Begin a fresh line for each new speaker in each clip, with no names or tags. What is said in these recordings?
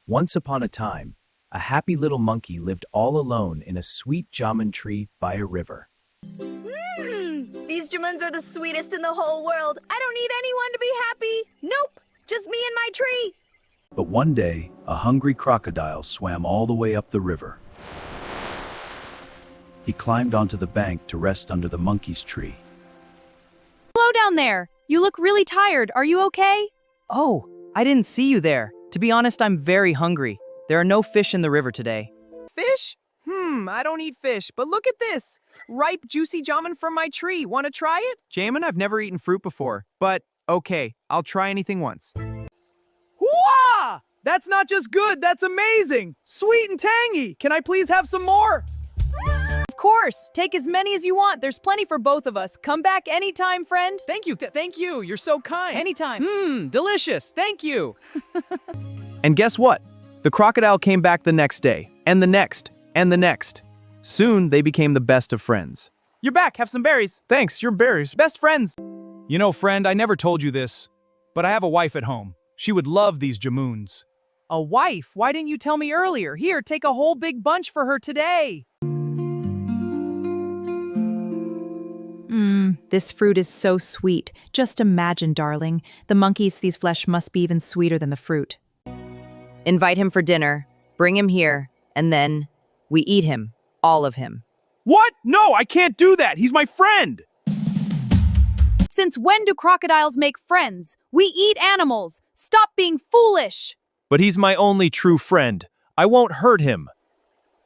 Once upon a time, a happy little monkey lived all alone in a sweet jamun tree by a river.
These jamuns are the sweetest in the whole world. I don't need anyone to be happy. Nope, just me and my tree.
But one day, a hungry crocodile swam all the way up the river. He climbed onto the bank to rest under the monkey's tree.
Hello down there. You look really tired. Are you okay?
Oh, I didn't see you there. To be honest, I'm very hungry. There are no fish in the river today.
Fish? I don't eat fish, but look at this. Ripe, juicy jamun from my tree. Want to try it? Jamun, I've never eaten fruit before, but okay, I'll try anything once.
Wah! That's not just good, that's amazing! Sweet and tangy! Can I please have some more?
Of course. Take as many as you want. There's plenty for both of us. Come back anytime, friend.
Thank you, thank you. You're so kind.
Anytime.
Delicious. Thank you. And guess what? The crocodile came back the next day, and the next, and the next. Soon, they became the best of friends. You're back. Have some berries.
Thanks, your berries.
Best friends.
You know, friend, I never told you this, but I have a wife at home. She would love these jamuns.
A wife? Why didn't you tell me earlier? Here, take a whole big bunch for her today.
This fruit is so sweet. Just imagine, darling. The monkey's flesh must be even sweeter than the fruit.
Invite him for dinner, bring him here, and then we eat him, all of him.
What? No, I can't do that. He's my friend.
Since when do crocodiles make friends? We eat animals. Stop being foolish.
But he's my only true friend. I won't hurt him.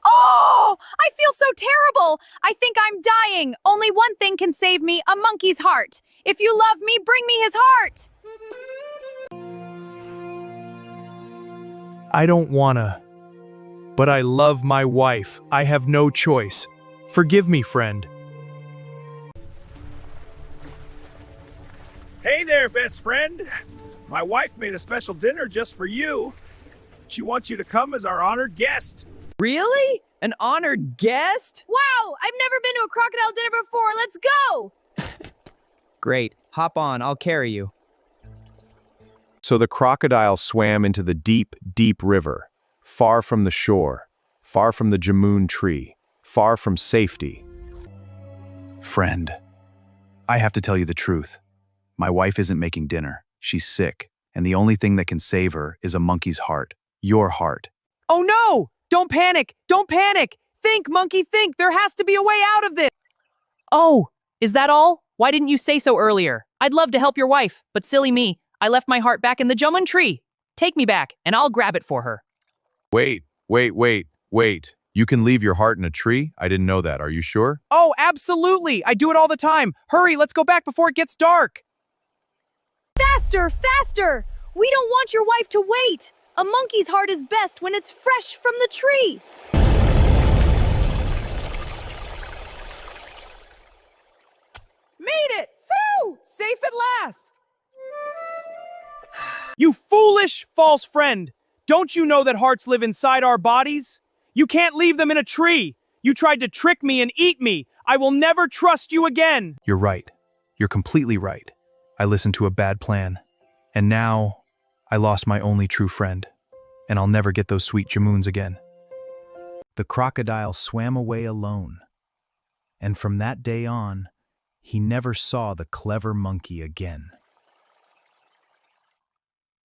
Oh, I feel so terrible. I think I'm dying. Only one thing can save me, a monkey's heart. If you love me, bring me his heart.
I don't wanna. But I love my wife. I have no choice. Forgive me, friend.
Hey there, best friend. My wife made a special dinner just for you. She wants you to come as our honored guest.
Really? An honored guest?
Wow, I've never been to a crocodile dinner before. Let's go.
Great. Hop on. I'll carry you.
So the crocodile swam into the deep, deep river, far from the shore, far from the jamun tree, far from safety.
Friend, I have to tell you the truth. My wife isn't making dinner. She's sick, and the only thing that can save her is a monkey's heart. Your heart.
Oh no! Don't panic! Don't panic! Think, monkey, think! There has to be a way out of this!
Oh, is that all? Why didn't you say so earlier? I'd love to help your wife, but silly me. I left my heart back in the jamun tree. Take me back, and I'll grab it for her.
Wait. You can leave your heart in a tree? I didn't know that. Are you sure?
Oh, absolutely. I do it all the time. Hurry, let's go back before it gets dark.
Faster, faster. We don't want your wife to wait. A monkey's heart is best when it's fresh from the tree.
Made it! Phew! Safe at last!
You foolish, false friend. Don't you know that hearts live inside our bodies? You can't leave them in a tree. You tried to trick me and eat me. I will never trust you again.
You're right. You're completely right. I listened to a bad plan. And now, I lost my only true friend. And I'll never get those sweet jamuns again.
The crocodile swam away alone. And from that day on, he never saw the clever monkey again.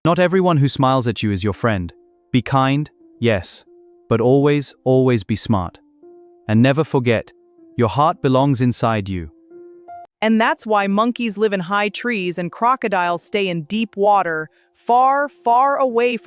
Not everyone who smiles at you is your friend. Be kind, yes, but always, always be smart. And never forget, your heart belongs inside you.
And that's why monkeys live in high trees and crocodiles stay in deep water, far, far away from